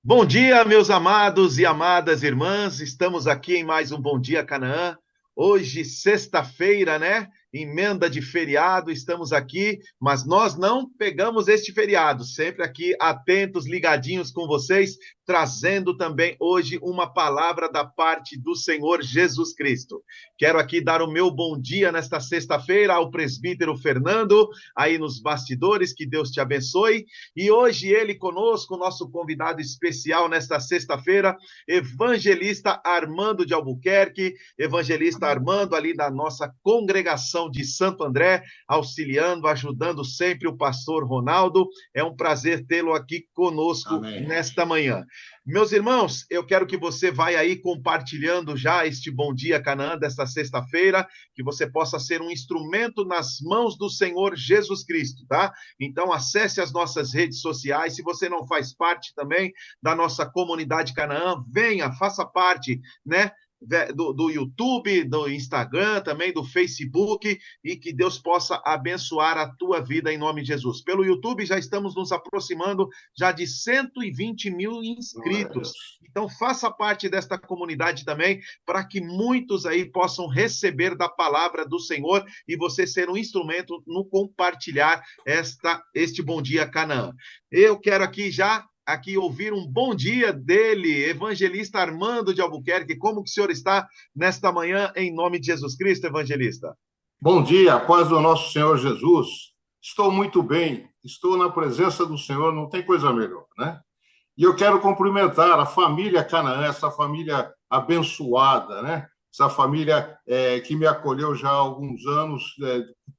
Bom dia, meus amados e amadas irmãs. Estamos aqui em mais um Bom Dia Canaã. Hoje, sexta-feira, né? Emenda de feriado, estamos aqui, mas nós não pegamos este feriado, sempre aqui atentos, ligadinhos com vocês, trazendo também hoje uma palavra da parte do Senhor Jesus Cristo. Quero aqui dar o meu bom dia nesta sexta-feira ao presbítero Fernando, aí nos bastidores, que Deus te abençoe. E hoje ele conosco, nosso convidado especial nesta sexta-feira, evangelista Armando de Albuquerque, evangelista Armando ali da nossa congregação de Santo André, auxiliando, ajudando sempre o pastor Ronaldo. É um prazer tê-lo aqui conosco. Amém. Nesta manhã. Meus irmãos, eu quero que você vá aí compartilhando já este Bom Dia Canaã desta sexta-feira, que você possa ser um instrumento nas mãos do Senhor Jesus Cristo, tá? Então acesse as nossas redes sociais. Se você não faz parte também da nossa comunidade Canaã, venha, faça parte, né? Do YouTube, do Instagram, também do Facebook, e que Deus possa abençoar a tua vida em nome de Jesus. Pelo YouTube já estamos nos aproximando já de 120 mil inscritos. Então faça parte desta comunidade também, para que muitos aí possam receber da palavra do Senhor e você ser um instrumento no compartilhar este Bom Dia Canaã. Eu quero aqui ouvir um bom dia dele, evangelista Armando de Albuquerque. Como que o senhor está nesta manhã, em nome de Jesus Cristo, evangelista? Bom dia, paz do nosso Senhor Jesus. Estou muito bem, estou na presença do Senhor, não tem coisa melhor, né? E eu quero cumprimentar a família Canaã, essa família abençoada, né? Essa família que me acolheu já há alguns anos,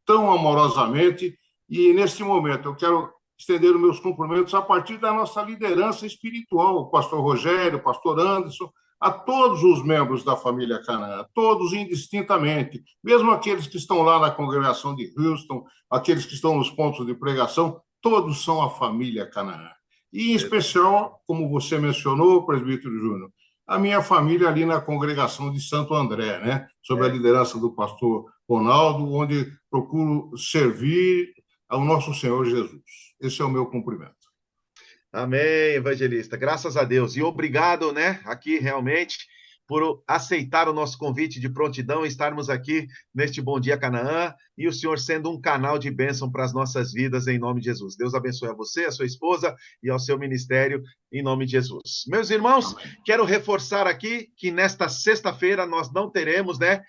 tão amorosamente, e neste momento eu quero estender os meus cumprimentos a partir da nossa liderança espiritual, o pastor Rogério, o pastor Anderson, a todos os membros da família Canaã, todos indistintamente, mesmo aqueles que estão lá na congregação de Houston, aqueles que estão nos pontos de pregação, todos são a família Canaã. E, em especial, como você mencionou, presbítero Júnior, a minha família ali na congregação de Santo André, né? Sob a liderança do pastor Ronaldo, onde procuro servir ao nosso Senhor Jesus. Esse é o meu cumprimento. Amém, evangelista. Graças a Deus. E obrigado, né, aqui realmente, por aceitar o nosso convite de prontidão e estarmos aqui neste Bom Dia Canaã, e o senhor sendo um canal de bênção para as nossas vidas, em nome de Jesus. Deus abençoe a você, a sua esposa e ao seu ministério, em nome de Jesus. Meus irmãos, amém. Quero reforçar aqui que nesta sexta-feira nós não teremos, né,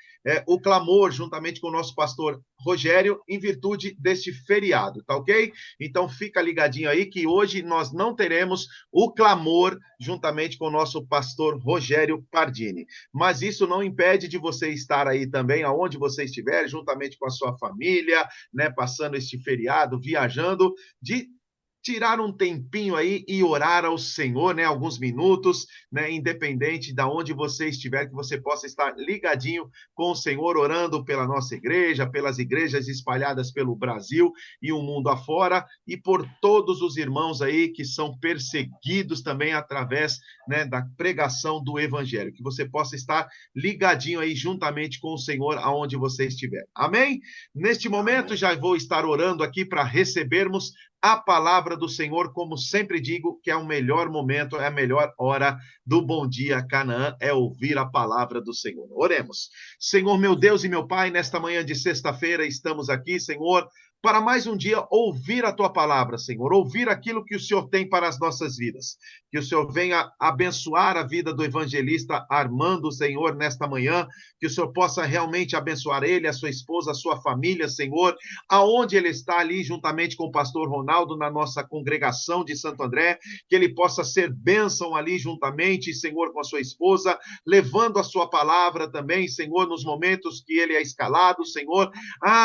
o clamor, juntamente com o nosso pastor Rogério, em virtude deste feriado, tá ok? Então fica ligadinho aí que hoje nós não teremos o clamor juntamente com o nosso pastor Rogério Pardini. Mas isso não impede de você estar aí também, aonde você estiver, juntamente com a sua família, né, passando este feriado, viajando, de tirar um tempinho aí e orar ao Senhor, né, alguns minutos, né, independente de onde você estiver, que você possa estar ligadinho com o Senhor, orando pela nossa igreja, pelas igrejas espalhadas pelo Brasil e o mundo afora, e por todos os irmãos aí que são perseguidos também através, né, da pregação do Evangelho, que você possa estar ligadinho aí juntamente com o Senhor aonde você estiver. Amém? Neste momento já vou estar orando aqui para recebermos a palavra do Senhor, como sempre digo, que é o melhor momento, é a melhor hora do Bom Dia Canaã, é ouvir a palavra do Senhor. Oremos. Senhor, meu Deus e meu Pai, nesta manhã de sexta-feira estamos aqui, Senhor, para mais um dia ouvir a tua palavra, Senhor, ouvir aquilo que o Senhor tem para as nossas vidas. Que o Senhor venha abençoar a vida do evangelista Armando, Senhor, nesta manhã, que o Senhor possa realmente abençoar ele, a sua esposa, a sua família, Senhor, aonde ele está ali, juntamente com o pastor Ronaldo, na nossa congregação de Santo André, que ele possa ser bênção ali juntamente, Senhor, com a sua esposa, levando a sua palavra também, Senhor, nos momentos que ele é escalado, Senhor.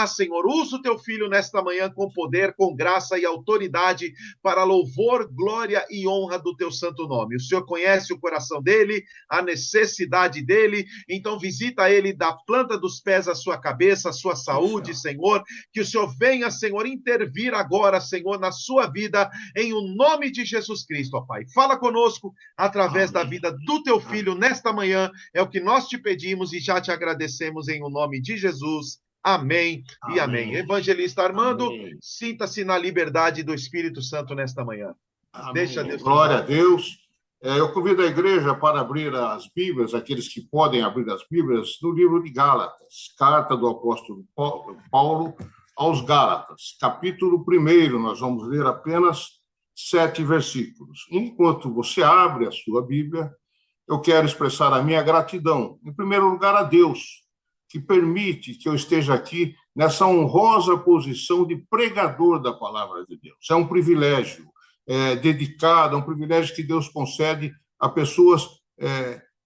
Senhor, usa o teu filho nesta manhã com poder, com graça e autoridade para louvor, glória e honra do teu santo nome. O Senhor conhece o coração dele, a necessidade dele, então visita ele da planta dos pés à sua cabeça, a sua saúde, Senhor, que o Senhor venha, Senhor, intervir agora, Senhor, na sua vida, em o nome de Jesus Cristo, ó Pai. Fala conosco através da vida do teu filho nesta manhã, é o que nós te pedimos e já te agradecemos em o nome de Jesus. Amém e amém. Evangelista Armando, sinta-se na liberdade do Espírito Santo nesta manhã. Amém. Deixa Deus. Glória a Deus. Eu convido a igreja para abrir as Bíblias, aqueles que podem abrir as Bíblias, no livro de Gálatas, carta do apóstolo Paulo aos Gálatas, capítulo 1. Nós vamos ler apenas 7 versículos. Enquanto você abre a sua Bíblia, eu quero expressar a minha gratidão, em primeiro lugar, a Deus, que permite que eu esteja aqui nessa honrosa posição de pregador da palavra de Deus. É um privilégio dedicado, é um privilégio que Deus concede a pessoas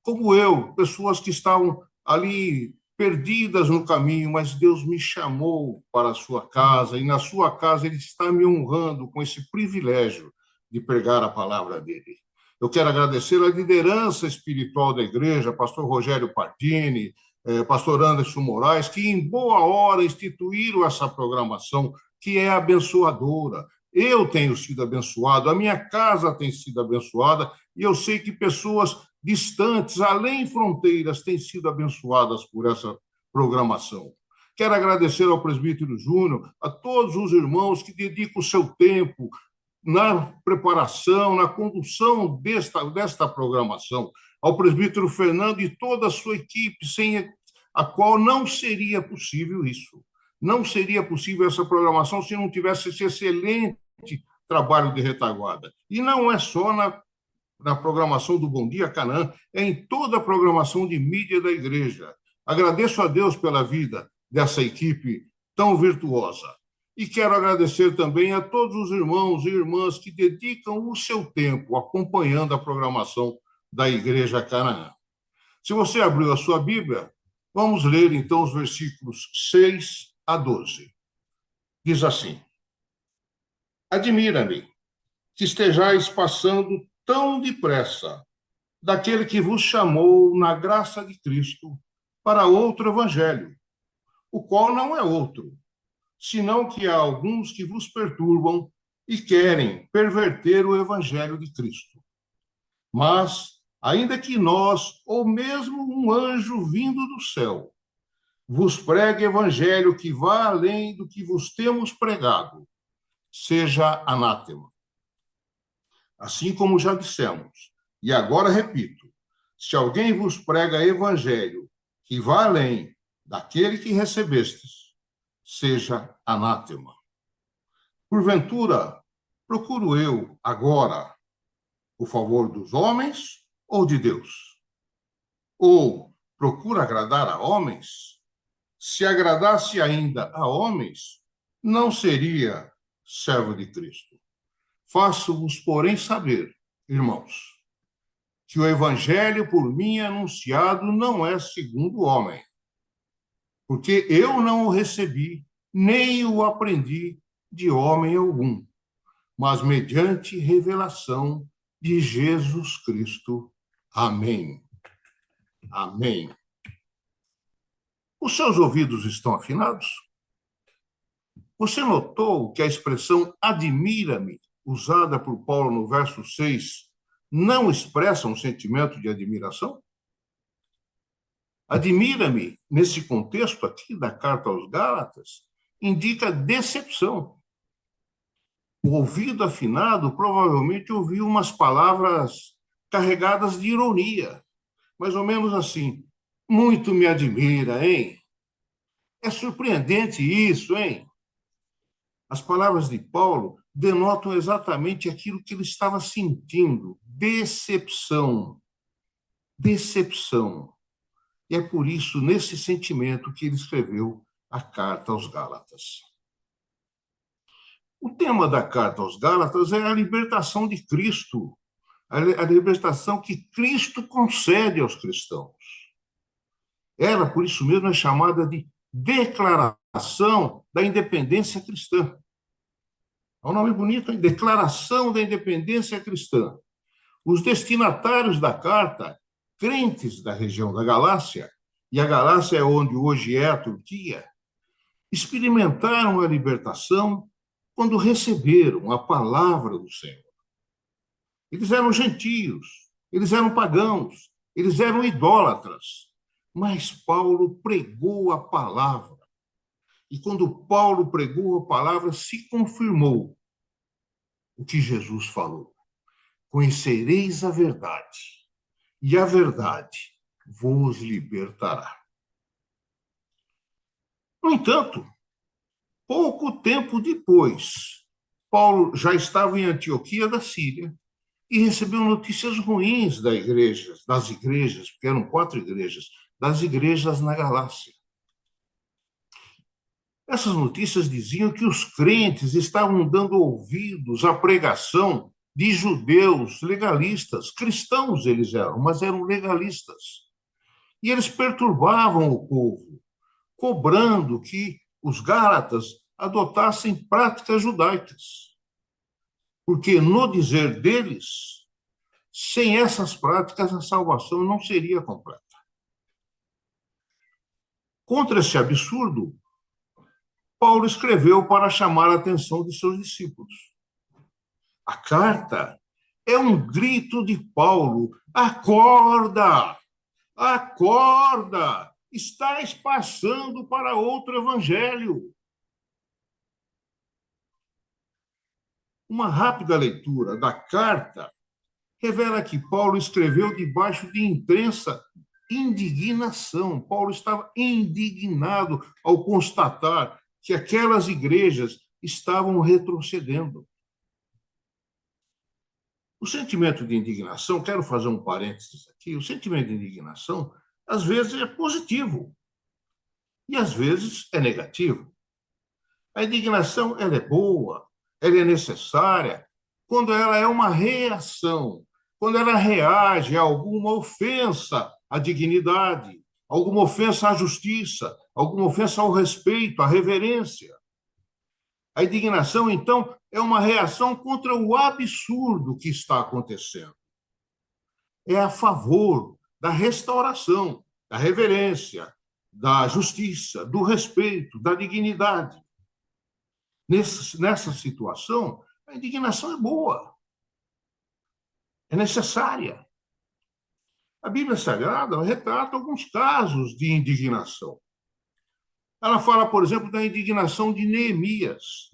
como eu, pessoas que estavam ali perdidas no caminho, mas Deus me chamou para a sua casa, e na sua casa Ele está me honrando com esse privilégio de pregar a palavra dEle. Eu quero agradecer a liderança espiritual da igreja, pastor Rogério Pardini, pastor Anderson Moraes, que em boa hora instituíram essa programação, que é abençoadora. Eu tenho sido abençoado, a minha casa tem sido abençoada, e eu sei que pessoas distantes, além fronteiras, têm sido abençoadas por essa programação. Quero agradecer ao presbítero Júnior, a todos os irmãos que dedicam o seu tempo na preparação, na condução desta programação, ao presbítero Fernando e toda a sua equipe, sem a qual não seria possível isso. Não seria possível essa programação se não tivesse esse excelente trabalho de retaguarda. E não é só na programação do Bom Dia Canaã, é em toda a programação de mídia da igreja. Agradeço a Deus pela vida dessa equipe tão virtuosa. E quero agradecer também a todos os irmãos e irmãs que dedicam o seu tempo acompanhando a programação da Igreja Canaã. Se você abriu a sua Bíblia, vamos ler então os versículos 6 a 12. Diz assim: Admira-me que estejais passando tão depressa daquele que vos chamou na graça de Cristo para outro evangelho, o qual não é outro, senão que há alguns que vos perturbam e querem perverter o evangelho de Cristo. Mas, ainda que nós, ou mesmo um anjo vindo do céu, vos pregue evangelho que vá além do que vos temos pregado, seja anátema. Assim como já dissemos, e agora repito, se alguém vos prega evangelho que vá além daquele que recebestes, seja anátema. Porventura, procuro eu agora o favor dos homens ou de Deus? Ou procuro agradar a homens? Se agradasse ainda a homens, não seria servo de Cristo. Faço-vos, porém, saber, irmãos, que o evangelho por mim anunciado não é segundo o homem, porque eu não o recebi, nem o aprendi de homem algum, mas mediante revelação de Jesus Cristo. Amém. Amém. Os seus ouvidos estão afinados? Você notou que a expressão admira-me, usada por Paulo no verso 6, não expressa um sentimento de admiração? Admira-me, nesse contexto aqui da carta aos Gálatas, indica decepção. O ouvido afinado provavelmente ouviu umas palavras carregadas de ironia, mais ou menos assim: muito me admira, hein? É surpreendente isso, hein? As palavras de Paulo denotam exatamente aquilo que ele estava sentindo: decepção. Decepção. E é por isso, nesse sentimento, que ele escreveu a carta aos Gálatas. O tema da carta aos Gálatas é a libertação de Cristo, a libertação que Cristo concede aos cristãos. Ela, por isso mesmo, é chamada de Declaração da Independência Cristã. É um nome bonito, hein? Declaração da Independência Cristã. Os destinatários da carta, crentes da região da Galácia, e a Galácia é onde hoje é a Turquia, experimentaram a libertação quando receberam a palavra do Senhor. Eles eram gentios, eles eram pagãos, eles eram idólatras, mas Paulo pregou a palavra. E quando Paulo pregou a palavra, se confirmou o que Jesus falou. conhecereis a verdade, e a verdade vos libertará. No entanto, pouco tempo depois, Paulo já estava em Antioquia da Síria e recebeu notícias ruins das igrejas, porque eram 4 igrejas, das igrejas na Galácia. Essas notícias diziam que os crentes estavam dando ouvidos à pregação de judeus legalistas, cristãos eles eram, mas eram legalistas. E eles perturbavam o povo, cobrando que os gálatas adotassem práticas judaicas. Porque, no dizer deles, sem essas práticas a salvação não seria completa. Contra esse absurdo, Paulo escreveu para chamar a atenção de seus discípulos. A carta é um grito de Paulo: acorda, acorda, estás passando para outro evangelho. Uma rápida leitura da carta revela que Paulo escreveu debaixo de intensa indignação. Paulo estava indignado ao constatar que aquelas igrejas estavam retrocedendo. O sentimento de indignação, quero fazer um parênteses aqui, o sentimento de indignação, às vezes é positivo e às vezes é negativo. A indignação, ela é boa, ela é necessária, quando ela é uma reação, quando ela reage a alguma ofensa à dignidade, alguma ofensa à justiça, alguma ofensa ao respeito, à reverência. A indignação, então, é uma reação contra o absurdo que está acontecendo. É a favor da restauração, da reverência, da justiça, do respeito, da dignidade. Nessa situação, a indignação é boa, é necessária. A Bíblia Sagrada retrata alguns casos de indignação. Ela fala, por exemplo, da indignação de Neemias.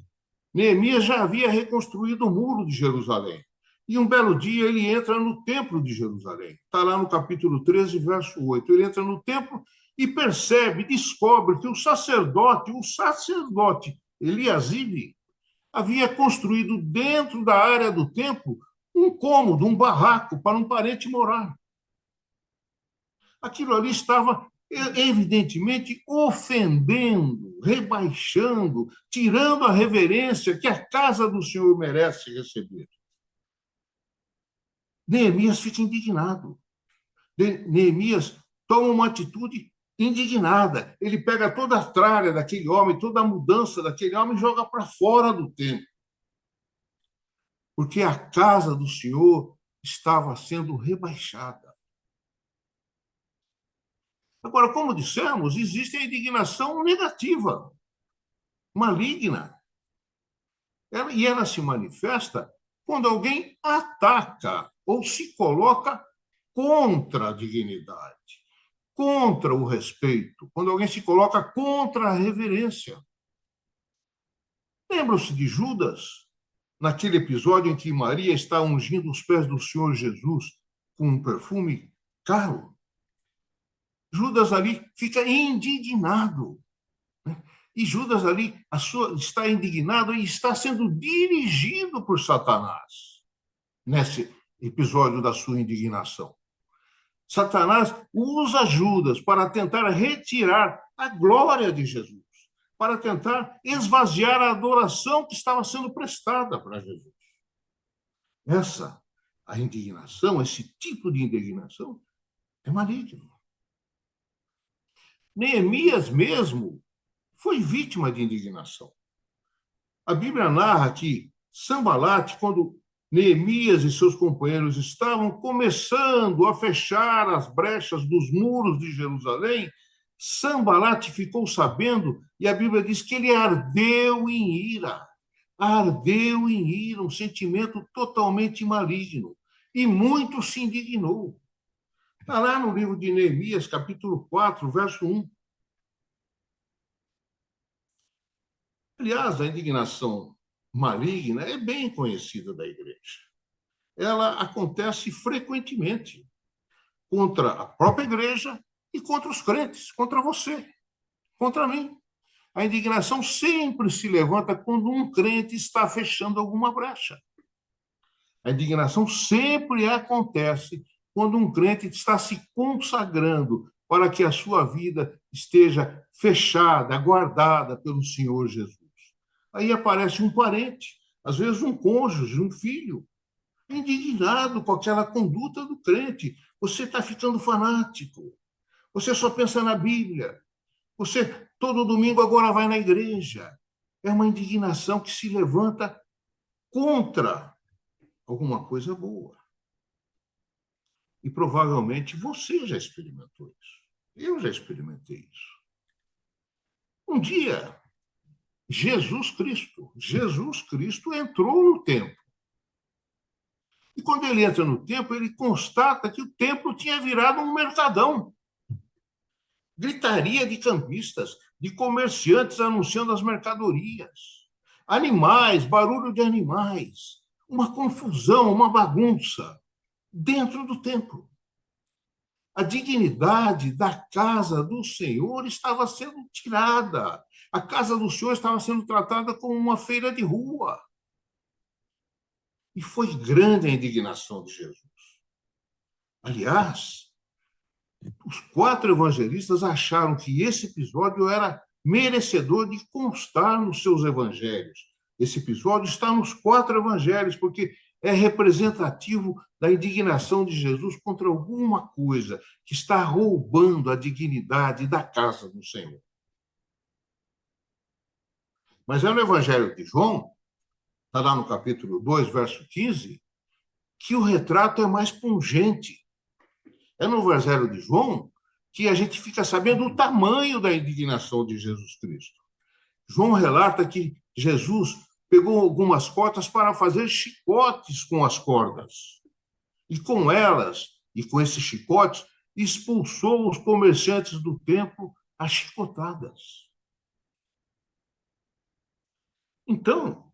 Neemias já havia reconstruído o muro de Jerusalém. E um belo dia ele entra no templo de Jerusalém. Está lá no capítulo 13, verso 8. Ele entra no templo e percebe, descobre que o sacerdote Eliasibe, havia construído dentro da área do templo um cômodo, um barraco para um parente morar. Aquilo ali estava evidentemente ofendendo, rebaixando, tirando a reverência que a casa do Senhor merece receber. Neemias fica indignado. Neemias toma uma atitude indignada. Ele pega toda a tralha daquele homem, toda a mudança daquele homem e joga para fora do templo. Porque a casa do Senhor estava sendo rebaixada. Agora, como dissemos, existe a indignação negativa, maligna. E ela se manifesta quando alguém ataca ou se coloca contra a dignidade, contra o respeito, quando alguém se coloca contra a reverência. Lembram-se de Judas, naquele episódio em que Maria está ungindo os pés do Senhor Jesus com um perfume caro? Judas ali fica indignado. Né? E Judas ali está indignado e está sendo dirigido por Satanás nesse episódio da sua indignação. Satanás usa Judas para tentar retirar a glória de Jesus, para tentar esvaziar a adoração que estava sendo prestada para Jesus. A indignação, esse tipo de indignação, é maligno. Neemias mesmo foi vítima de indignação. A Bíblia narra que Sanbalate, quando Neemias e seus companheiros estavam começando a fechar as brechas dos muros de Jerusalém, Sanbalate ficou sabendo, e a Bíblia diz que ele ardeu em ira, um sentimento totalmente maligno, e muito se indignou. Está lá no livro de Neemias, capítulo 4, verso 1. Aliás, a indignação maligna é bem conhecida da igreja. ela acontece frequentemente contra a própria igreja e contra os crentes, contra você, contra mim. A indignação sempre se levanta quando um crente está fechando alguma brecha. A indignação sempre acontece quando um crente está se consagrando para que a sua vida esteja fechada, guardada pelo Senhor Jesus. Aí aparece um parente, às vezes um cônjuge, um filho, indignado com aquela conduta do crente. Você está ficando fanático. Você só pensa na Bíblia. Você todo domingo agora vai na igreja. É uma indignação que se levanta contra alguma coisa boa. E provavelmente você já experimentou isso. Eu já experimentei isso. Um dia, Jesus Cristo entrou no templo. E quando ele entra no templo, ele constata que o templo tinha virado um mercadão. Gritaria de cambistas, de comerciantes anunciando as mercadorias. Animais, barulho de animais. Uma confusão, uma bagunça dentro do templo. A dignidade da casa do Senhor estava sendo tirada. A casa do Senhor estava sendo tratada como uma feira de rua. E foi grande a indignação de Jesus. Aliás, os 4 evangelistas acharam que esse episódio era merecedor de constar nos seus evangelhos. Esse episódio está nos 4 evangelhos, porque é representativo da indignação de Jesus contra alguma coisa que está roubando a dignidade da casa do Senhor. Mas é no Evangelho de João, está lá no capítulo 2, verso 15, que o retrato é mais pungente. É no Evangelho de João que a gente fica sabendo o tamanho da indignação de Jesus Cristo. João relata que Jesus pegou algumas cordas para fazer chicotes com as cordas. E com elas, e com esses chicotes, expulsou os comerciantes do templo a chicotadas. Então,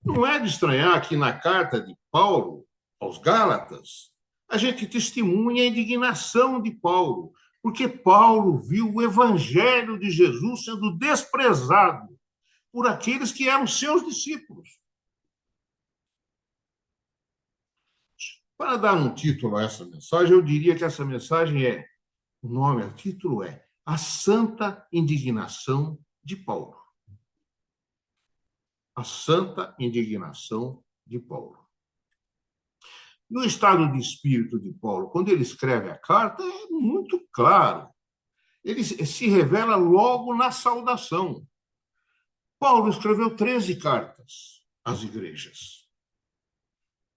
não é de estranhar que na carta de Paulo aos Gálatas, a gente testemunha a indignação de Paulo, porque Paulo viu o evangelho de Jesus sendo desprezado por aqueles que eram seus discípulos. Para dar um título a essa mensagem, eu diria que essa mensagem o título é A Santa Indignação de Paulo. A Santa Indignação de Paulo. No estado de espírito de Paulo, quando ele escreve a carta, é muito claro. Ele se revela logo na saudação. Paulo escreveu 13 cartas às igrejas.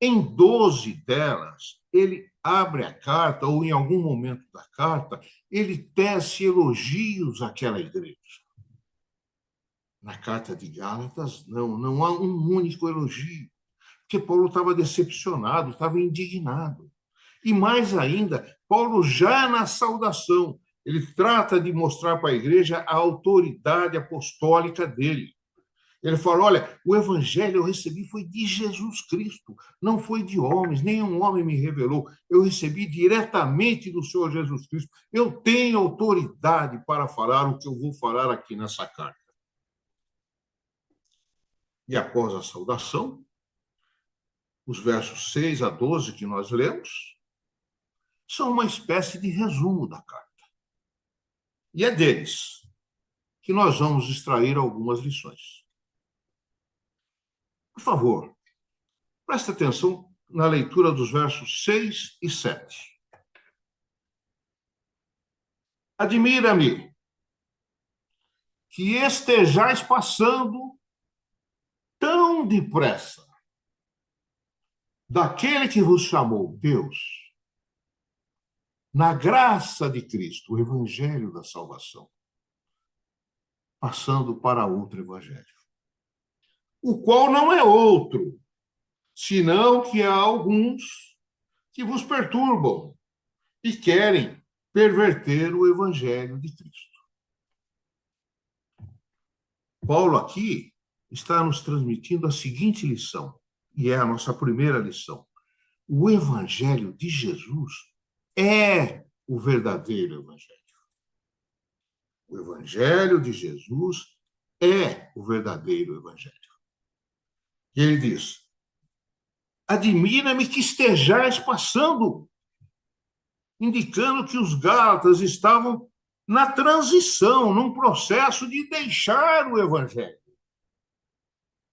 Em 12 delas, ele abre a carta, ou em algum momento da carta, ele tece elogios àquela igreja. Na carta de Gálatas, não há um único elogio, porque Paulo estava decepcionado, estava indignado. E mais ainda, Paulo já na saudação, ele trata de mostrar para a igreja a autoridade apostólica dele. Ele fala, olha, o evangelho eu recebi foi de Jesus Cristo, não foi de homens, nenhum homem me revelou. Eu recebi diretamente do Senhor Jesus Cristo. Eu tenho autoridade para falar o que eu vou falar aqui nessa carta. E após a saudação, os versos 6 a 12 que nós lemos, são uma espécie de resumo da carta. E é deles que nós vamos extrair algumas lições. Por favor, preste atenção na leitura dos versos 6 e 7. Admira-me que estejais passando tão depressa daquele que vos chamou, Deus, na graça de Cristo, o evangelho da salvação, passando para outro evangelho, o qual não é outro, senão que há alguns que vos perturbam e querem perverter o evangelho de Cristo. Paulo aqui está nos transmitindo a seguinte lição, e é a nossa primeira lição. O evangelho de Jesus é o verdadeiro evangelho. O evangelho de Jesus é o verdadeiro evangelho. E ele diz: admira-me que estejais passando, indicando que os gálatas estavam na transição, num processo de deixar o evangelho.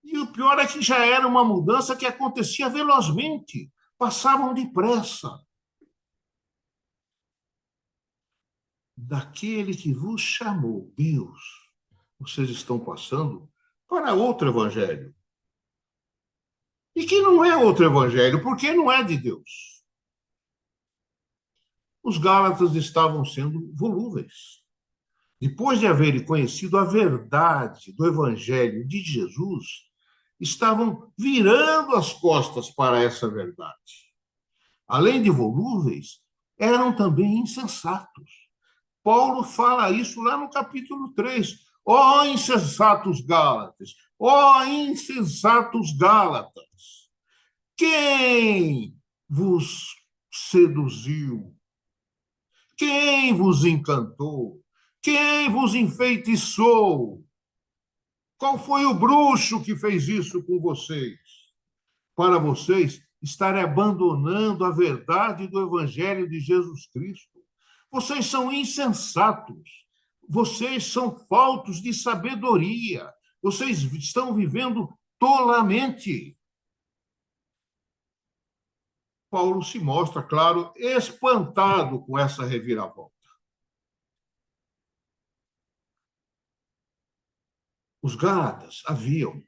E o pior é que já era uma mudança que acontecia velozmente, passavam depressa. Daquele que vos chamou, Deus, vocês estão passando para outro evangelho. E que não é outro evangelho, porque não é de Deus. Os gálatas estavam sendo volúveis. Depois de haverem conhecido a verdade do evangelho de Jesus, estavam virando as costas para essa verdade. Além de volúveis, eram também insensatos. Paulo fala isso lá no capítulo 3. Ó insensatos Gálatas! Ó insensatos Gálatas! Quem vos seduziu? Quem vos encantou? Quem vos enfeitiçou? Qual foi o bruxo que fez isso com vocês? Para vocês estarem abandonando a verdade do Evangelho de Jesus Cristo. Vocês são insensatos. Vocês são faltos de sabedoria. Vocês estão vivendo tolamente. Paulo se mostra, claro, espantado com essa reviravolta. Os gálatas haviam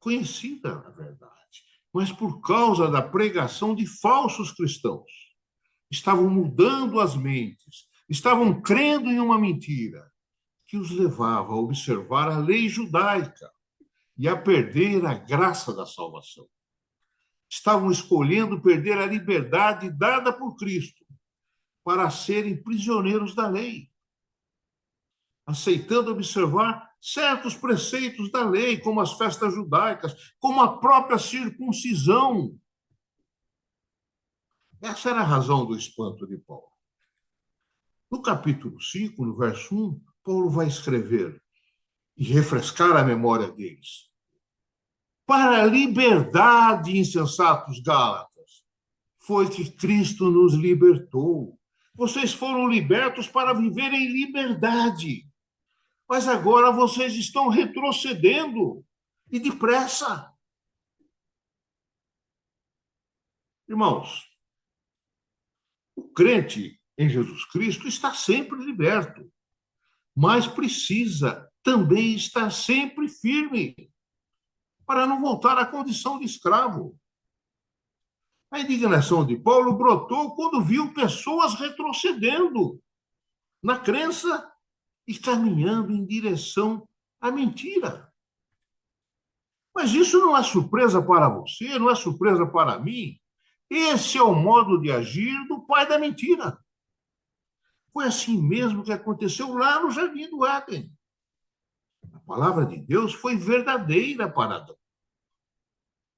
conhecido a verdade, mas por causa da pregação de falsos cristãos, estavam mudando as mentes, estavam crendo em uma mentira que os levava a observar a lei judaica e a perder a graça da salvação. Estavam escolhendo perder a liberdade dada por Cristo para serem prisioneiros da lei, aceitando observar certos preceitos da lei, como as festas judaicas, como a própria circuncisão. Essa era a razão do espanto de Paulo. No capítulo 5, no verso 1, Paulo vai escrever e refrescar a memória deles. Para a liberdade, insensatos Gálatas, foi que Cristo nos libertou. Vocês foram libertos para viver em liberdade. Mas agora vocês estão retrocedendo, e depressa. Irmãos, o crente em Jesus Cristo está sempre liberto, mas precisa também estar sempre firme, para não voltar à condição de escravo. A indignação de Paulo brotou quando viu pessoas retrocedendo na crença e caminhando em direção à mentira. Mas isso não é surpresa para você, não é surpresa para mim. Esse é o modo de agir do pai da mentira. Foi assim mesmo que aconteceu lá no Jardim do Éden. A palavra de Deus foi verdadeira para Adão.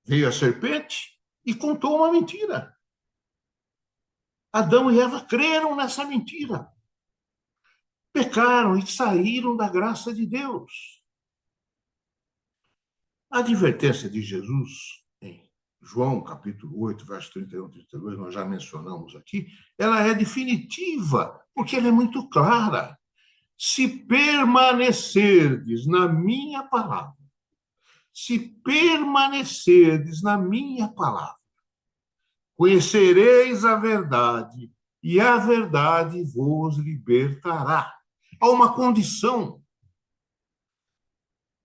Veio a serpente e contou uma mentira. Adão e Eva creram nessa mentira. Pecaram e saíram da graça de Deus. A advertência de Jesus, em João, capítulo 8, verso 31 e 32, nós já mencionamos aqui, ela é definitiva, porque ela é muito clara. Se permanecerdes na minha palavra, se permanecerdes na minha palavra, conhecereis a verdade, e a verdade vos libertará. Há uma condição.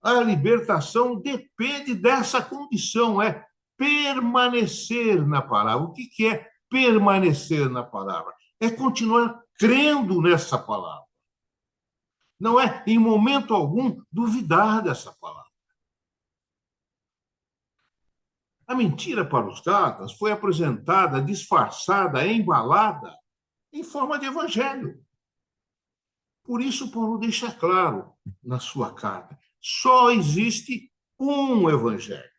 A libertação depende dessa condição, é permanecer na palavra. O que é permanecer na palavra? É continuar crendo nessa palavra. Não é, em momento algum, duvidar dessa palavra. A mentira para os gálatas foi apresentada, disfarçada, embalada, em forma de evangelho. Por isso, Paulo deixa claro na sua carta: só existe um evangelho.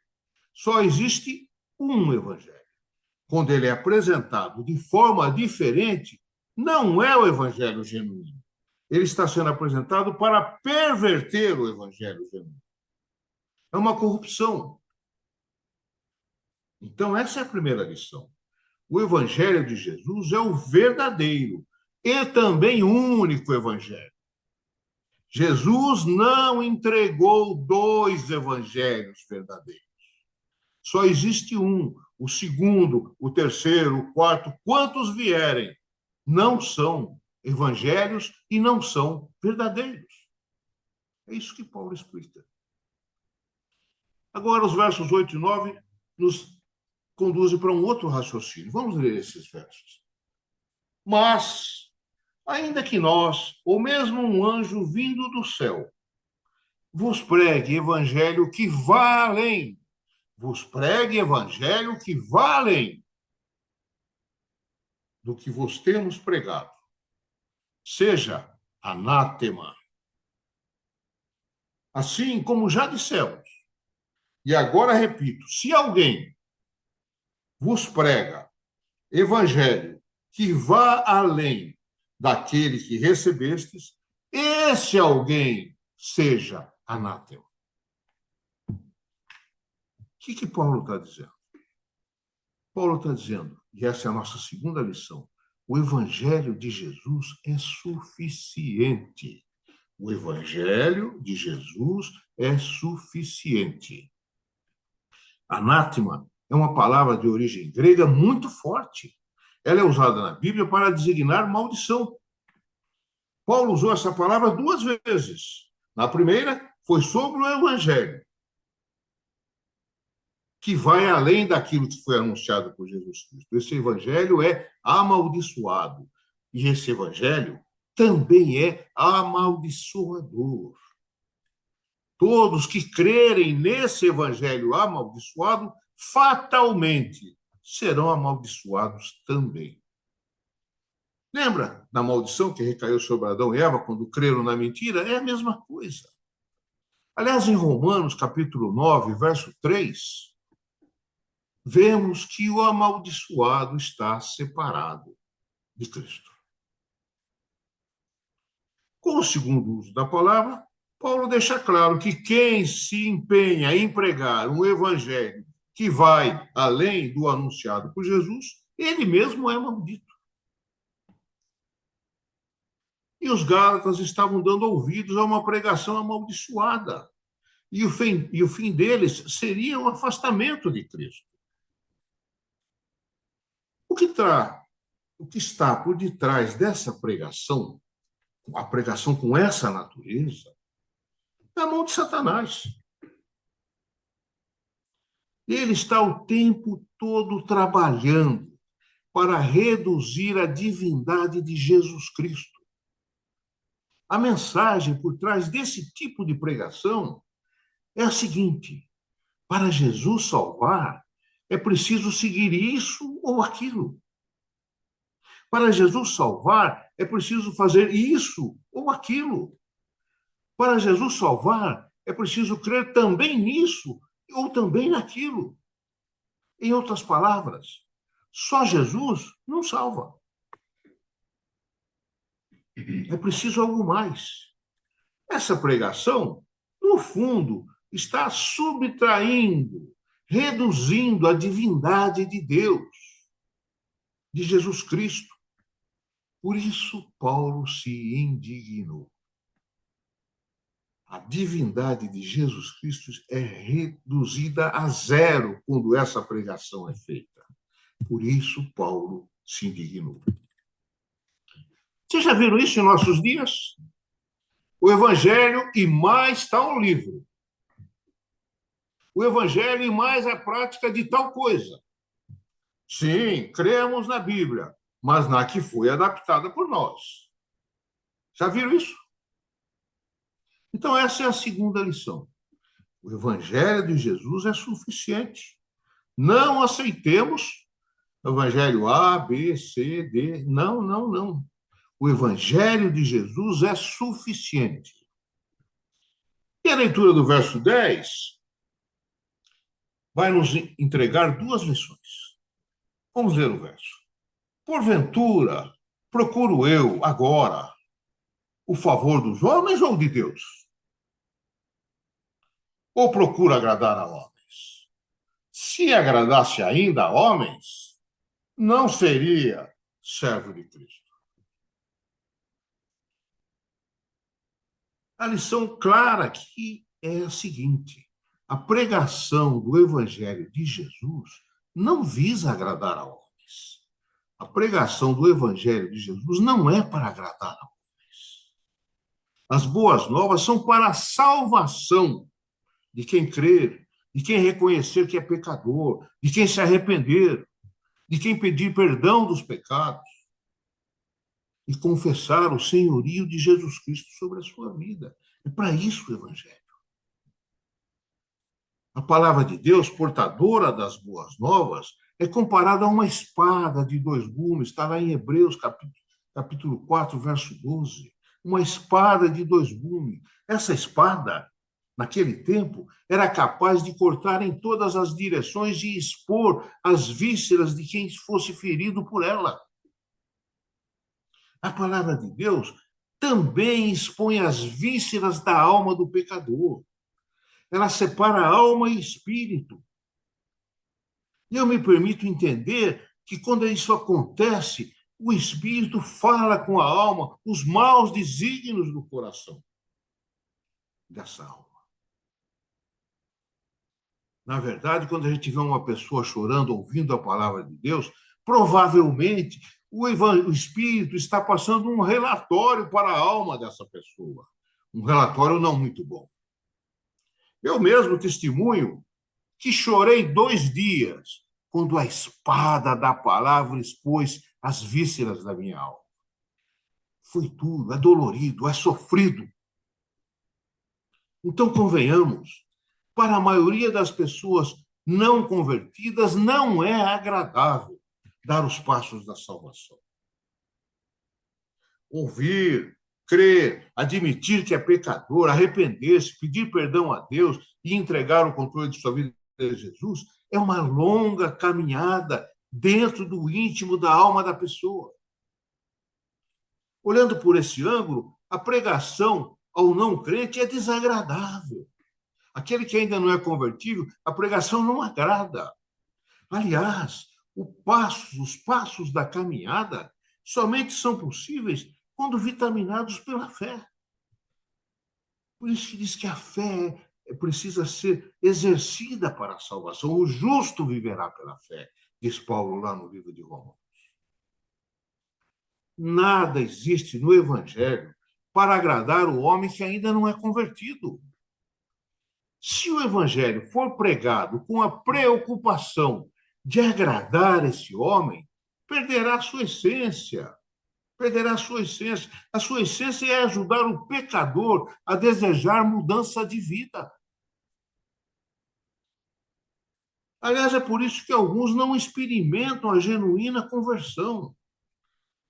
Só existe um evangelho. quando ele é apresentado de forma diferente, não é o evangelho genuíno. Ele está sendo apresentado para perverter o evangelho genuíno. É uma corrupção. Então, essa é a primeira lição. O evangelho de Jesus é o verdadeiro e também único evangelho. Jesus não entregou dois evangelhos verdadeiros. Só existe um. O segundo, o terceiro, o quarto, quantos vierem, não são evangelhos e não são verdadeiros. É isso que Paulo explica. Agora, os versos 8 e 9 nos conduzem para um outro raciocínio. Vamos ler esses versos. Mas, ainda que nós, ou mesmo um anjo vindo do céu, vos pregue evangelho que vá além, vos pregue evangelho que vá além do que vos temos pregado, seja anátema. Assim como já dissemos, e agora repito, se alguém vos prega evangelho que vá além daquele que recebestes, esse alguém seja anátema. O que Paulo está dizendo? Paulo está dizendo, e essa é a nossa segunda lição, o evangelho de Jesus é suficiente. O evangelho de Jesus é suficiente. Anátema é uma palavra de origem grega muito forte. Ela é usada na Bíblia para designar maldição. Paulo usou essa palavra duas vezes. Na primeira, foi sobre o evangelho, que vai além daquilo que foi anunciado por Jesus Cristo. Esse evangelho é amaldiçoado. E esse evangelho também é amaldiçoador. Todos que crerem nesse evangelho amaldiçoado, fatalmente serão amaldiçoados também. Lembra da maldição que recaiu sobre Adão e Eva quando creram na mentira? É a mesma coisa. Aliás, em Romanos, capítulo 9, verso 3, vemos que o amaldiçoado está separado de Cristo. Com o segundo uso da palavra, Paulo deixa claro que quem se empenha em pregar um evangelho que vai além do anunciado por Jesus, ele mesmo é maldito. E os Gálatas estavam dando ouvidos a uma pregação amaldiçoada. E o fim deles seria o afastamento de Cristo. O que está por detrás dessa pregação, a pregação com essa natureza, é a mão de Satanás. Ele está o tempo todo trabalhando para reduzir a divindade de Jesus Cristo. A mensagem por trás desse tipo de pregação é a seguinte: para Jesus salvar, é preciso seguir isso ou aquilo. Para Jesus salvar, é preciso fazer isso ou aquilo. Para Jesus salvar, é preciso crer também nisso ou também naquilo. Em outras palavras, só Jesus não salva. É preciso algo mais. Essa pregação, no fundo, está subtraindo, reduzindo a divindade de Deus, de Jesus Cristo. Por isso, Paulo se indignou. A divindade de Jesus Cristo é reduzida a zero quando essa pregação é feita. Por isso, Paulo se indignou. Vocês já viram isso em nossos dias? O Evangelho e mais tal livro. O Evangelho e mais a prática de tal coisa. Sim, cremos na Bíblia, mas na que foi adaptada por nós. Já viram isso? Então, essa é a segunda lição. O Evangelho de Jesus é suficiente. Não aceitemos o Evangelho A, B, C, D. Não, não, não. O Evangelho de Jesus é suficiente. E a leitura do verso 10 vai nos entregar duas lições. Vamos ler o verso. Porventura, procuro eu agora o favor dos homens ou de Deus? Ou procuro agradar a homens? Se agradasse ainda a homens, não seria servo de Cristo. A lição clara aqui é a seguinte: a pregação do Evangelho de Jesus não visa agradar a homens. A pregação do Evangelho de Jesus não é para agradar a homens. As boas novas são para a salvação de quem crer, de quem reconhecer que é pecador, de quem se arrepender, de quem pedir perdão dos pecados e confessar o senhorio de Jesus Cristo sobre a sua vida. É para isso o Evangelho. A palavra de Deus, portadora das boas novas, é comparada a uma espada de dois gumes, está lá em Hebreus, capítulo 4, verso 12. Uma espada de dois gumes. Essa espada, naquele tempo, era capaz de cortar em todas as direções e expor as vísceras de quem fosse ferido por ela. A palavra de Deus também expõe as vísceras da alma do pecador. Ela separa alma e espírito. E eu me permito entender que quando isso acontece, o espírito fala com a alma os maus desígnios do coração dessa alma. Na verdade, quando a gente vê uma pessoa chorando, ouvindo a palavra de Deus, provavelmente o espírito está passando um relatório para a alma dessa pessoa. Um relatório não muito bom. Eu mesmo testemunho que chorei 2 dias quando a espada da palavra expôs as vísceras da minha alma. Foi tudo, é dolorido, é sofrido. Então, convenhamos, para a maioria das pessoas não convertidas, não é agradável dar os passos da salvação. Ouvir, crer, admitir que é pecador, arrepender-se, pedir perdão a Deus e entregar o controle de sua vida a Jesus é uma longa caminhada dentro do íntimo da alma da pessoa. Olhando por esse ângulo, a pregação ao não crente é desagradável. Aquele que ainda não é convertido, a pregação não agrada. Aliás, os passos da caminhada somente são possíveis quando vitaminados pela fé. Por isso que diz que a fé precisa ser exercida para a salvação. O justo viverá pela fé, diz Paulo lá no livro de Romanos. Nada existe no Evangelho para agradar o homem que ainda não é convertido. Se o Evangelho for pregado com a preocupação de agradar esse homem, perderá a sua essência. Perderá a sua essência. A sua essência é ajudar o pecador a desejar mudança de vida. Aliás, é por isso que alguns não experimentam a genuína conversão.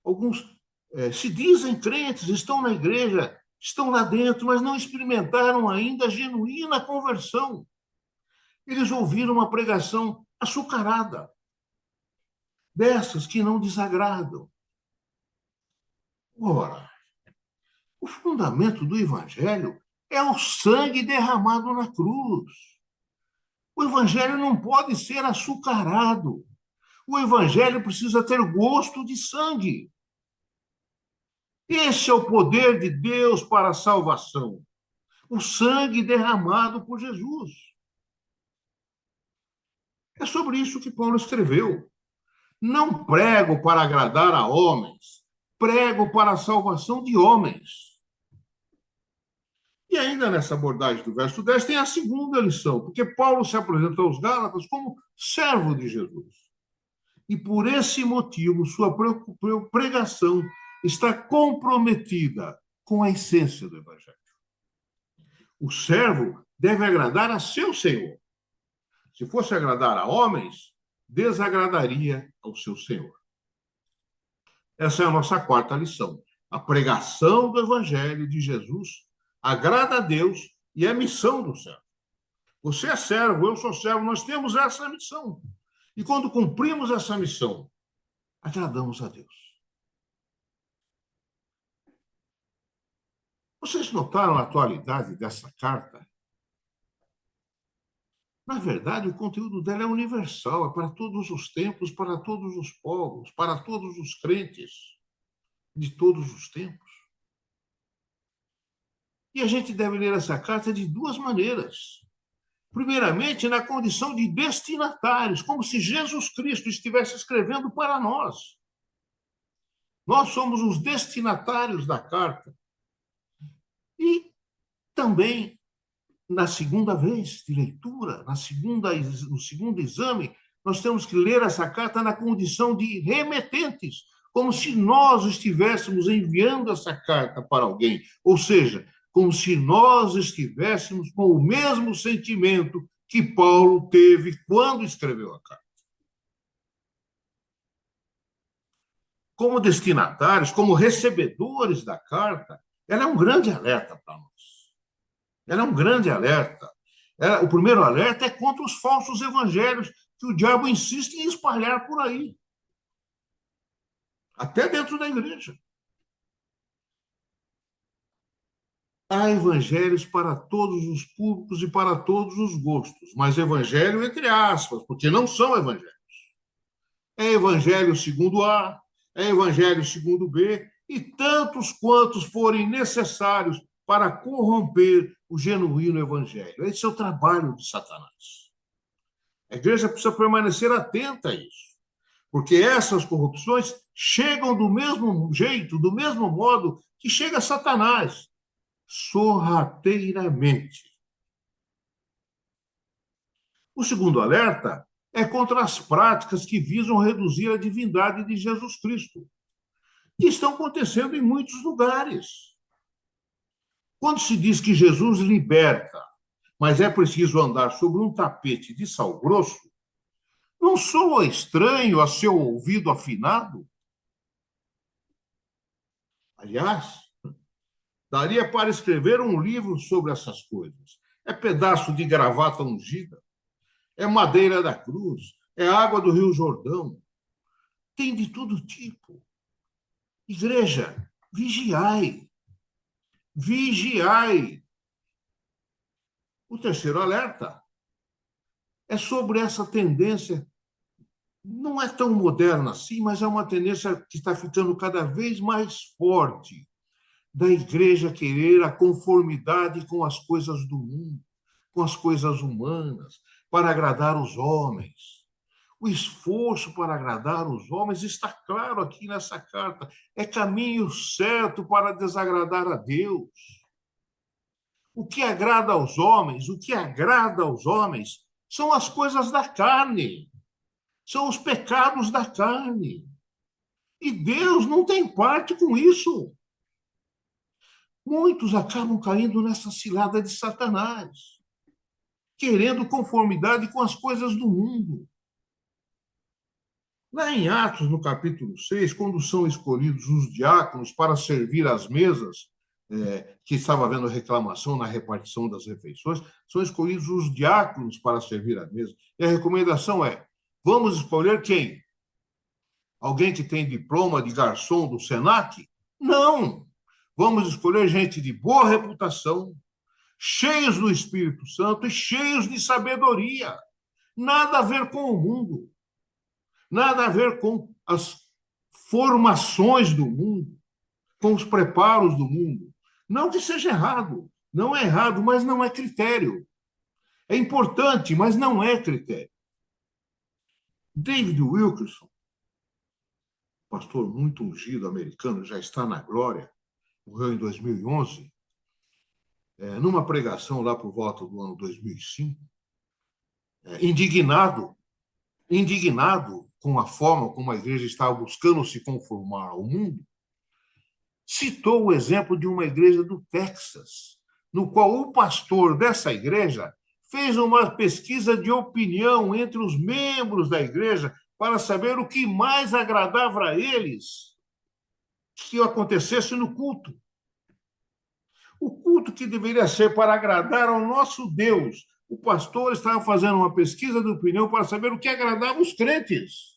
Alguns se dizem crentes, estão na igreja, estão lá dentro, mas não experimentaram ainda a genuína conversão. Eles ouviram uma pregação açucarada, dessas que não desagradam. Ora, o fundamento do Evangelho é o sangue derramado na cruz. O Evangelho não pode ser açucarado. O Evangelho precisa ter gosto de sangue. Esse é o poder de Deus para a salvação. O sangue derramado por Jesus. É sobre isso que Paulo escreveu. Não prego para agradar a homens, prego para a salvação de homens. E ainda nessa abordagem do verso 10 tem a segunda lição, porque Paulo se apresenta aos Gálatas como servo de Jesus. E por esse motivo, sua pregação está comprometida com a essência do Evangelho. O servo deve agradar a seu senhor. Se fosse agradar a homens, desagradaria ao seu senhor. Essa é a nossa quarta lição. A pregação do Evangelho de Jesus agrada a Deus e é missão do servo. Você é servo, eu sou servo, nós temos essa missão. E quando cumprimos essa missão, agradamos a Deus. Vocês notaram a atualidade dessa carta? Na verdade, o conteúdo dela é universal, é para todos os tempos, para todos os povos, para todos os crentes de todos os tempos. E a gente deve ler essa carta de duas maneiras. Primeiramente, na condição de destinatários, como se Jesus Cristo estivesse escrevendo para nós. Nós somos os destinatários da carta. E também, na segunda vez de leitura, no segundo exame, nós temos que ler essa carta na condição de remetentes, como se nós estivéssemos enviando essa carta para alguém. Ou seja, como se nós estivéssemos com o mesmo sentimento que Paulo teve quando escreveu a carta. Como destinatários, como recebedores da carta, ela é um grande alerta para nós. Ela é um grande alerta. O primeiro alerta é contra os falsos evangelhos que o diabo insiste em espalhar por aí, até dentro da igreja. Há evangelhos para todos os públicos e para todos os gostos, mas evangelho entre aspas, porque não são evangelhos. É evangelho segundo A, é evangelho segundo B, e tantos quantos forem necessários para corromper o genuíno evangelho. Esse é o trabalho de Satanás. A igreja precisa permanecer atenta a isso, porque essas corrupções chegam do mesmo jeito, do mesmo modo que chega Satanás, sorrateiramente. O segundo alerta é contra as práticas que visam reduzir a divindade de Jesus Cristo, que estão acontecendo em muitos lugares. Quando se diz que Jesus liberta, mas é preciso andar sobre um tapete de sal grosso, não soa estranho a seu ouvido afinado? Aliás, daria para escrever um livro sobre essas coisas. É pedaço de gravata ungida, é madeira da cruz, é água do Rio Jordão. Tem de todo tipo. Igreja, vigiai. Vigiai. O terceiro alerta é sobre essa tendência, não é tão moderna assim, mas é uma tendência que está ficando cada vez mais forte, da igreja querer a conformidade com as coisas do mundo, com as coisas humanas, para agradar os homens. O esforço para agradar os homens está claro aqui nessa carta. É caminho certo para desagradar a Deus. O que agrada aos homens, o que agrada aos homens são as coisas da carne, são os pecados da carne. E Deus não tem parte com isso. Muitos acabam caindo nessa cilada de Satanás, querendo conformidade com as coisas do mundo. Lá em Atos, no capítulo 6, quando são escolhidos os diáconos para servir às mesas, que estava havendo reclamação na repartição das refeições, são escolhidos os diáconos para servir à mesa. E a recomendação é: vamos escolher quem? Alguém que tem diploma de garçom do Senac? Não! Vamos escolher gente de boa reputação, cheios do Espírito Santo e cheios de sabedoria. Nada a ver com o mundo. Nada a ver com as formações do mundo, com os preparos do mundo. Não que seja errado, não é errado, mas não é critério. É importante, mas não é critério. David Wilkerson, pastor muito ungido americano, já está na glória, morreu em 2011, numa pregação lá por volta do ano 2005, indignado com a forma como a igreja estava buscando se conformar ao mundo, citou o exemplo de uma igreja do Texas, no qual o pastor dessa igreja fez uma pesquisa de opinião entre os membros da igreja para saber o que mais agradava a eles que acontecesse no culto. O culto que deveria ser para agradar ao nosso Deus, O pastor estava fazendo uma pesquisa de opinião para saber o que agradava os crentes.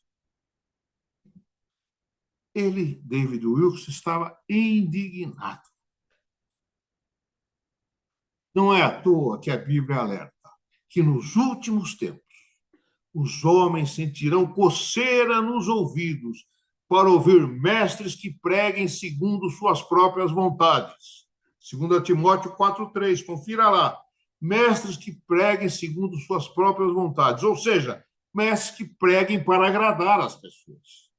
Ele, David Wilkes, estava indignado. Não é à toa que a Bíblia alerta que nos últimos tempos os homens sentirão coceira nos ouvidos para ouvir mestres que preguem segundo suas próprias vontades. 2 Timóteo 4,3, confira lá. Mestres que preguem segundo suas próprias vontades, ou seja, mestres que preguem para agradar as pessoas.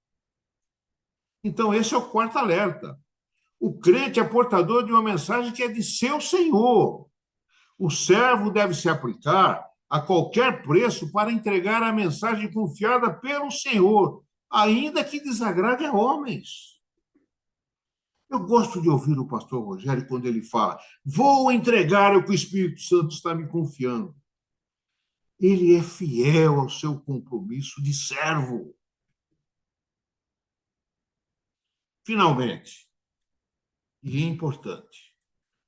Então, esse é o quarto alerta. O crente é portador de uma mensagem que é de seu Senhor. O servo deve se aplicar a qualquer preço para entregar a mensagem confiada pelo Senhor, ainda que desagrade a homens. Eu gosto de ouvir o pastor Rogério quando ele fala: vou entregar o que o Espírito Santo está me confiando. Ele é fiel ao seu compromisso de servo. Finalmente, e importante,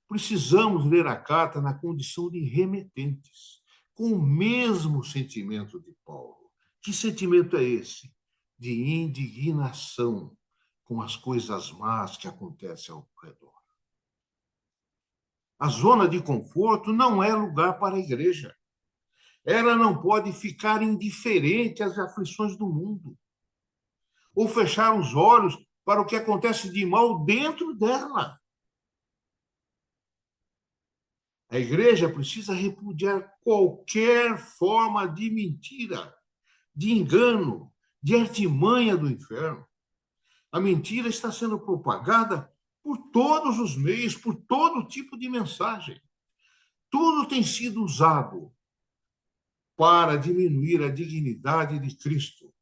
precisamos ler a carta na condição de remetentes, com o mesmo sentimento de Paulo. Que sentimento é esse? De indignação com as coisas más que acontecem ao redor. A zona de conforto não é lugar para a igreja. Ela não pode ficar indiferente às aflições do mundo, ou fechar os olhos para o que acontece de mal dentro dela. A igreja precisa repudiar qualquer forma de mentira, de engano, de artimanha do inferno. A mentira está sendo propagada por todos os meios, por todo tipo de mensagem. Tudo tem sido usado para diminuir a dignidade de Cristo.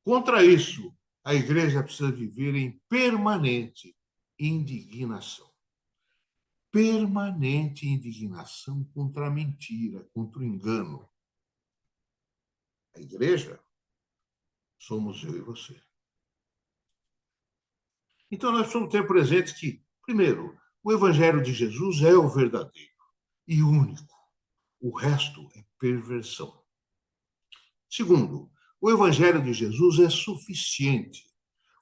Contra isso, a igreja precisa viver em permanente indignação. Permanente indignação contra a mentira, contra o engano. A igreja somos eu e você. Então, nós precisamos ter presente que, primeiro, o Evangelho de Jesus é o verdadeiro e único. O resto é perversão. Segundo, o Evangelho de Jesus é suficiente.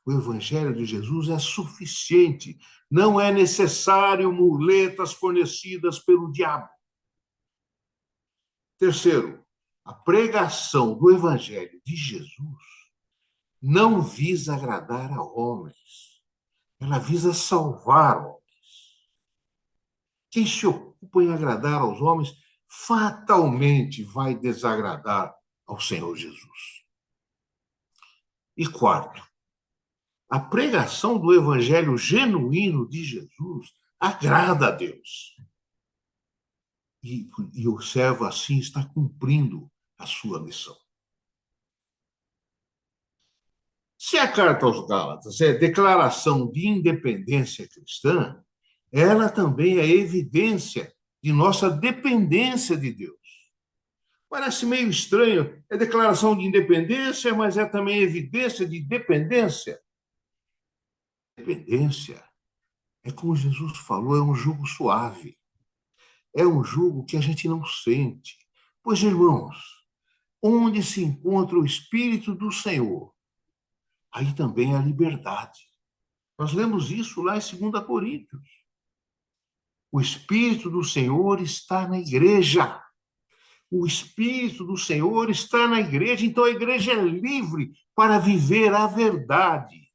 O Evangelho de Jesus é suficiente. Não é necessário muletas fornecidas pelo diabo. Terceiro, a pregação do Evangelho de Jesus não visa agradar a homens. Ela visa salvar homens. Quem se ocupa em agradar aos homens fatalmente vai desagradar ao Senhor Jesus. E quarto, a pregação do evangelho genuíno de Jesus agrada a Deus. E o servo assim está cumprindo a sua missão. Se a carta aos Gálatas é declaração de independência cristã, ela também é evidência de nossa dependência de Deus. Parece meio estranho, é declaração de independência, mas é também evidência de dependência. Dependência é como Jesus falou, é um jugo suave. É um jugo que a gente não sente. Pois, irmãos, onde se encontra o Espírito do Senhor, aí também há liberdade. Nós lemos isso lá em 2 Coríntios. O Espírito do Senhor está na igreja. O Espírito do Senhor está na igreja, então a igreja é livre para viver a verdade.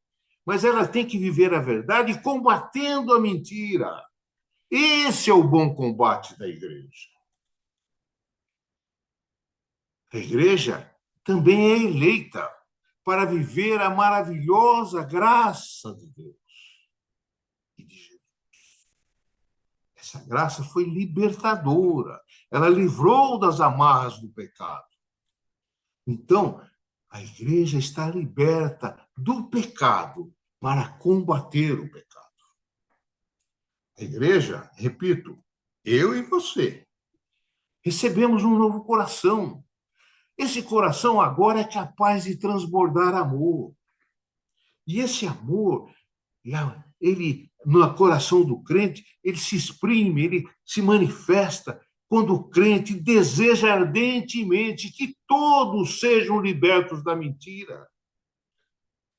Mas ela tem que viver a verdade combatendo a mentira. Esse é o bom combate da igreja. A igreja também é eleita para viver a maravilhosa graça de Deus e de Jesus. Essa graça foi libertadora. Ela livrou das amarras do pecado. Então, a igreja está liberta do pecado para combater o pecado. A igreja, repito, eu e você, recebemos um novo coração. Esse coração agora é capaz de transbordar amor. E esse amor, ele, no coração do crente, ele se exprime, ele se manifesta quando o crente deseja ardentemente que todos sejam libertos da mentira.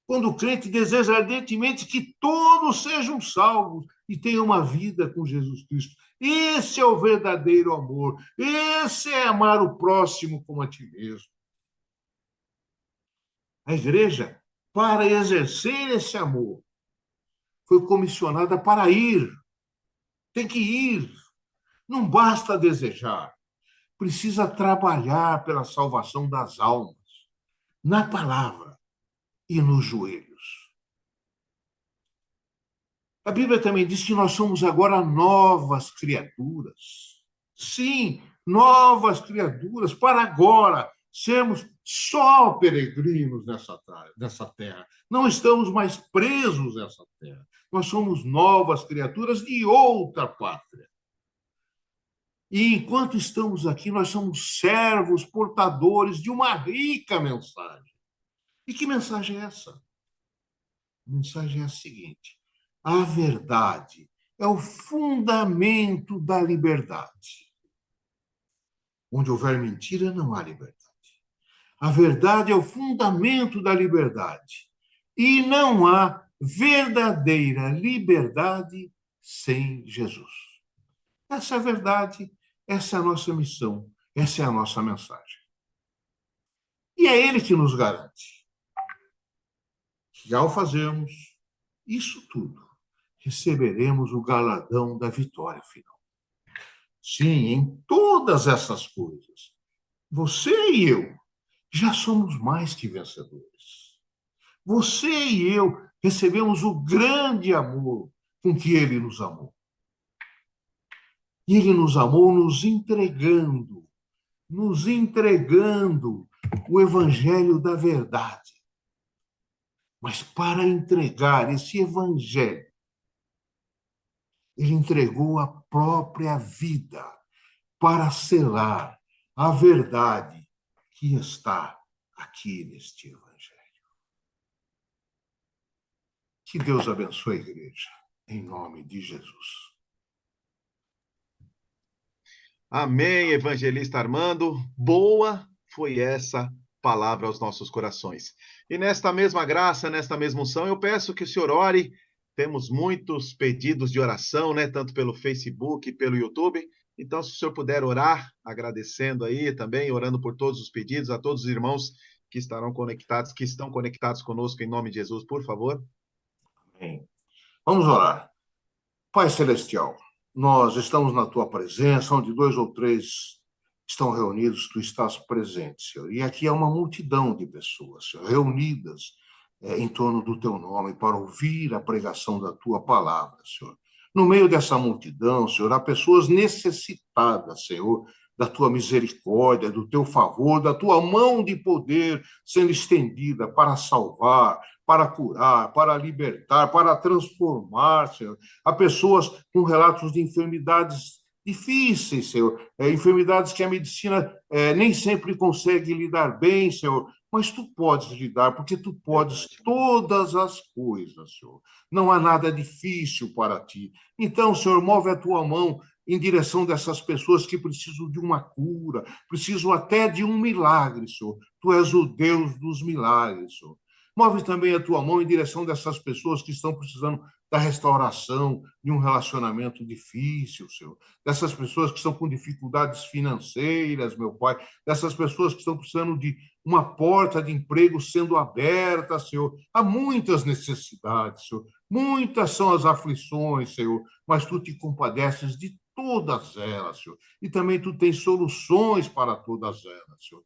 Quando o crente deseja ardentemente que todos sejam salvos e tenham uma vida com Jesus Cristo. Esse é o verdadeiro amor. Esse é amar o próximo como a ti mesmo. A igreja, para exercer esse amor, foi comissionada para ir. Tem que ir. Não basta desejar. Precisa trabalhar pela salvação das almas, na palavra e nos joelhos. A Bíblia também diz que nós somos agora novas criaturas. Sim, novas criaturas, para agora sermos só peregrinos nessa terra. Não estamos mais presos nessa terra. Nós somos novas criaturas de outra pátria. E enquanto estamos aqui, nós somos servos portadores de uma rica mensagem. E que mensagem é essa? A mensagem é a seguinte: a verdade é o fundamento da liberdade. Onde houver mentira, não há liberdade. A verdade é o fundamento da liberdade. E não há verdadeira liberdade sem Jesus. Essa é a verdade, essa é a nossa missão, essa é a nossa mensagem. E é Ele que nos garante que, ao fazermos isso tudo, receberemos o galardão da vitória final. Sim, em todas essas coisas, você e eu já somos mais que vencedores. Você e eu recebemos o grande amor com que Ele nos amou. E Ele nos amou nos entregando o evangelho da verdade. Mas para entregar esse evangelho, Ele entregou a própria vida para selar a verdade que está aqui neste evangelho. Que Deus abençoe a igreja, em nome de Jesus. Amém, evangelista Armando. Boa foi essa palavra aos nossos corações. E nesta mesma graça, nesta mesma unção, eu peço que o senhor ore. Temos muitos pedidos de oração, né? Tanto pelo Facebook, pelo YouTube. Então, se o senhor puder orar, agradecendo aí também, orando por todos os pedidos, a todos os irmãos que estarão conectados, que estão conectados conosco, em nome de Jesus, por favor. Amém. Vamos orar. Pai Celestial, nós estamos na Tua presença, onde 2 ou 3 estão reunidos, Tu estás presente, Senhor. E aqui há uma multidão de pessoas, Senhor, reunidas em torno do Teu nome para ouvir a pregação da Tua palavra, Senhor. No meio dessa multidão, Senhor, há pessoas necessitadas, Senhor, da Tua misericórdia, do Teu favor, da Tua mão de poder sendo estendida para salvar, para curar, para libertar, para transformar, Senhor. Há pessoas com relatos de enfermidades difíceis, Senhor, enfermidades que a medicina nem sempre consegue lidar bem, Senhor, mas Tu podes lidar, porque Tu podes todas as coisas, Senhor. Não há nada difícil para Ti. Então, Senhor, move a Tua mão em direção dessas pessoas que precisam de uma cura, precisam até de um milagre, Senhor. Tu és o Deus dos milagres, Senhor. Move também a tua mão em direção dessas pessoas que estão precisando da restauração de um relacionamento difícil, Senhor. Dessas pessoas que estão com dificuldades financeiras, meu Pai. Dessas pessoas que estão precisando de uma porta de emprego sendo aberta, Senhor. Há muitas necessidades, Senhor. Muitas são as aflições, Senhor, mas Tu te compadeces de todas elas, Senhor. E também Tu tens soluções para todas elas, Senhor.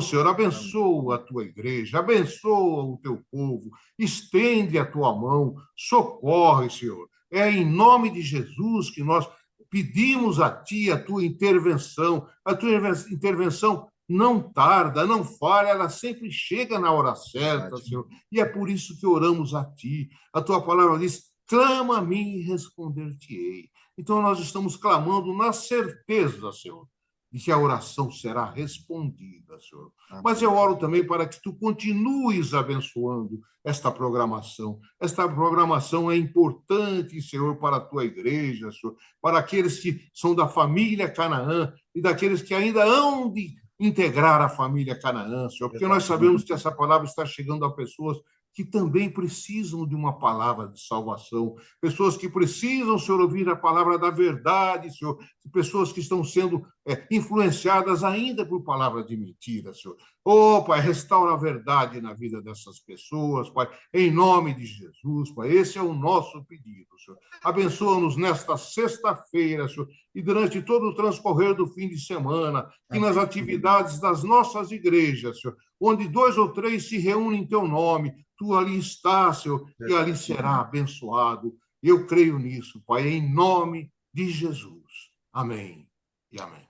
Senhor, abençoa a Tua igreja, abençoa o Teu povo, estende a Tua mão, socorre, Senhor. É em nome de Jesus que nós pedimos a Ti a Tua intervenção. A Tua intervenção não tarda, não falha, ela sempre chega na hora certa, Senhor. E é por isso que oramos a Ti. A Tua palavra diz: clama a mim e responder-te-ei. Então nós estamos clamando na certeza, Senhor, e que a oração será respondida, Senhor. Amém. Mas eu oro também para que tu continues abençoando esta programação. Esta programação é importante, Senhor, para a tua igreja, Senhor, para aqueles que são da família Canaã e daqueles que ainda hão de integrar a família Canaã, Senhor, porque nós sabemos que essa palavra está chegando a pessoas que também precisam de uma palavra de salvação, pessoas que precisam, Senhor, ouvir a palavra da verdade, Senhor, pessoas que estão sendo influenciadas ainda por palavras de mentira, Senhor. Oh, Pai, restaura a verdade na vida dessas pessoas, Pai, em nome de Jesus, Pai, esse é o nosso pedido, Senhor. Abençoa-nos nesta sexta-feira, Senhor, e durante todo o transcorrer do fim de semana, que nas atividades das nossas igrejas, Senhor, onde 2 ou 3 se reúnem em teu nome, tu ali estás, Senhor, e ali será abençoado. Eu creio nisso, Pai, em nome de Jesus. Amém e amém.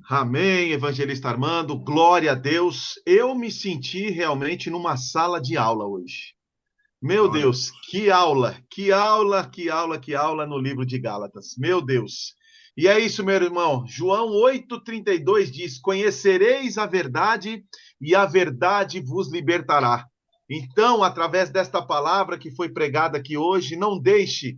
Amém, evangelista Armando, glória a Deus. Eu me senti realmente numa sala de aula hoje. Meu Deus, que aula, que aula, que aula, que aula no livro de Gálatas. Meu Deus. E é isso, meu irmão. João 8,32 diz: conhecereis a verdade e a verdade vos libertará. Então, através desta palavra que foi pregada aqui hoje, não deixe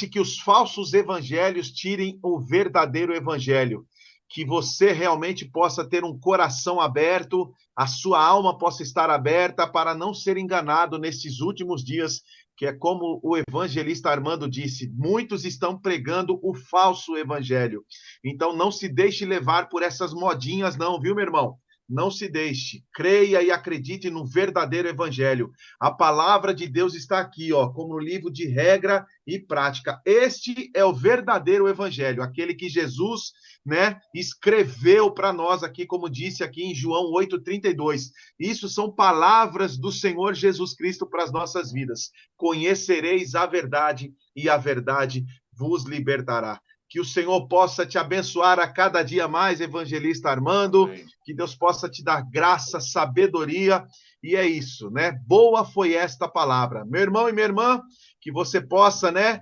que os falsos evangelhos tirem o verdadeiro evangelho. Que você realmente possa ter um coração aberto, a sua alma possa estar aberta para não ser enganado nesses últimos dias, que é como o evangelista Armando disse, muitos estão pregando o falso evangelho. Então não se deixe levar por essas modinhas não, viu, meu irmão? Não se deixe, creia e acredite no verdadeiro evangelho. A palavra de Deus está aqui, ó, como no livro de regra e prática. Este é o verdadeiro evangelho, aquele que Jesus, né, escreveu para nós aqui, como disse aqui em João 8,32. Isso são palavras do Senhor Jesus Cristo para as nossas vidas. Conhecereis a verdade e a verdade vos libertará. Que o Senhor possa te abençoar a cada dia mais, evangelista Armando. Amém. Que Deus possa te dar graça, sabedoria. E é isso, né? Boa foi esta palavra. Meu irmão e minha irmã, que você possa, né,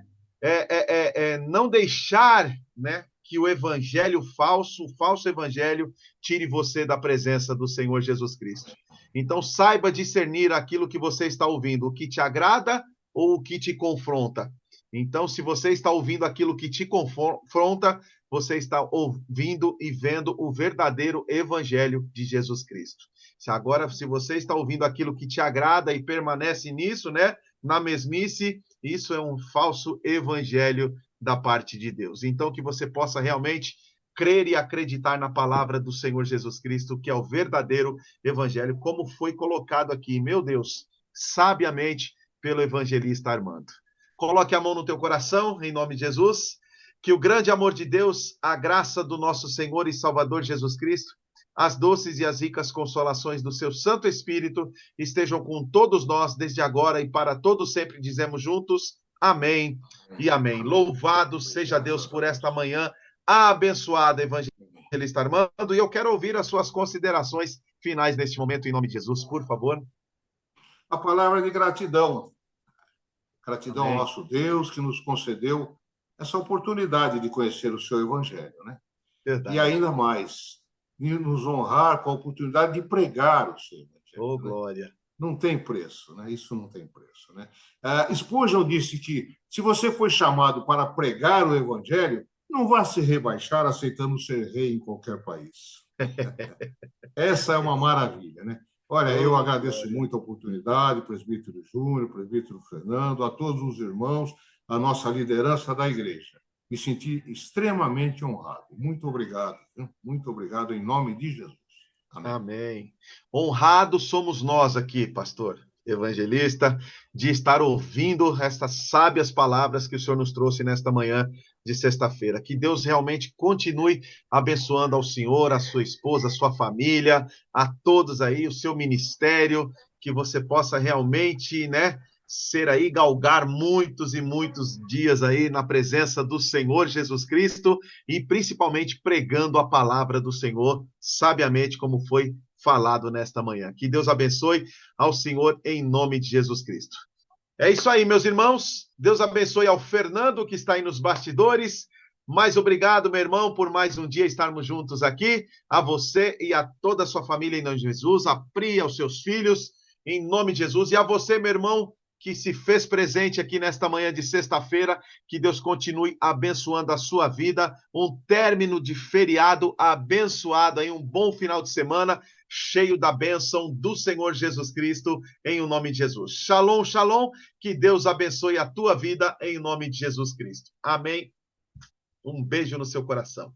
não deixar, né, que o evangelho falso, o falso evangelho, tire você da presença do Senhor Jesus Cristo. Então, saiba discernir aquilo que você está ouvindo, o que te agrada ou o que te confronta. Então, se você está ouvindo aquilo que te confronta, você está ouvindo e vendo o verdadeiro evangelho de Jesus Cristo. Se você está ouvindo aquilo que te agrada e permanece nisso, né, na mesmice, isso é um falso evangelho da parte de Deus. Então, que você possa realmente crer e acreditar na palavra do Senhor Jesus Cristo, que é o verdadeiro evangelho, como foi colocado aqui, meu Deus, sabiamente pelo evangelista Armando. Coloque a mão no teu coração, em nome de Jesus, que o grande amor de Deus, a graça do nosso Senhor e Salvador Jesus Cristo, as doces e as ricas consolações do seu Santo Espírito estejam com todos nós desde agora e para todos sempre, dizemos juntos, amém e amém. Louvado seja Deus por esta manhã abençoada, evangelista Armando, e eu quero ouvir as suas considerações finais neste momento, em nome de Jesus, por favor. A palavra de gratidão. Gratidão ao nosso Deus que nos concedeu essa oportunidade de conhecer o seu evangelho, né? Verdade. E ainda mais, de nos honrar com a oportunidade de pregar o seu evangelho. Oh, glória! Né? Não tem preço, né? Isso não tem preço, né? Spurgeon disse que se você foi chamado para pregar o evangelho, não vá se rebaixar aceitando ser rei em qualquer país. Essa é uma maravilha, né? Olha, eu agradeço muito a oportunidade, presbítero Júnior, presbítero Fernando, a todos os irmãos, a nossa liderança da igreja. Me senti extremamente honrado. Muito obrigado. Muito obrigado em nome de Jesus. Amém. Amém. Honrados somos nós aqui, pastor evangelista, de estar ouvindo estas sábias palavras que o Senhor nos trouxe nesta manhã de sexta-feira. Que Deus realmente continue abençoando ao senhor, a sua esposa, a sua família, a todos aí, o seu ministério, que você possa realmente, né, ser aí, galgar muitos e muitos dias aí na presença do Senhor Jesus Cristo e principalmente pregando a palavra do Senhor sabiamente, como foi falado nesta manhã. Que Deus abençoe ao Senhor em nome de Jesus Cristo. É isso aí, meus irmãos. Deus abençoe ao Fernando, que está aí nos bastidores, Mais obrigado, meu irmão, por mais um dia estarmos juntos aqui. A você e a toda a sua família em nome de Jesus, a Pri, aos seus filhos, em nome de Jesus. E a você, meu irmão, que se fez presente aqui nesta manhã de sexta-feira, que Deus continue abençoando a sua vida. Um término de feriado abençoado, aí, um bom final de semana, cheio da bênção do Senhor Jesus Cristo, em o nome de Jesus. Shalom, shalom, que Deus abençoe a tua vida, em nome de Jesus Cristo. Amém. Um beijo no seu coração.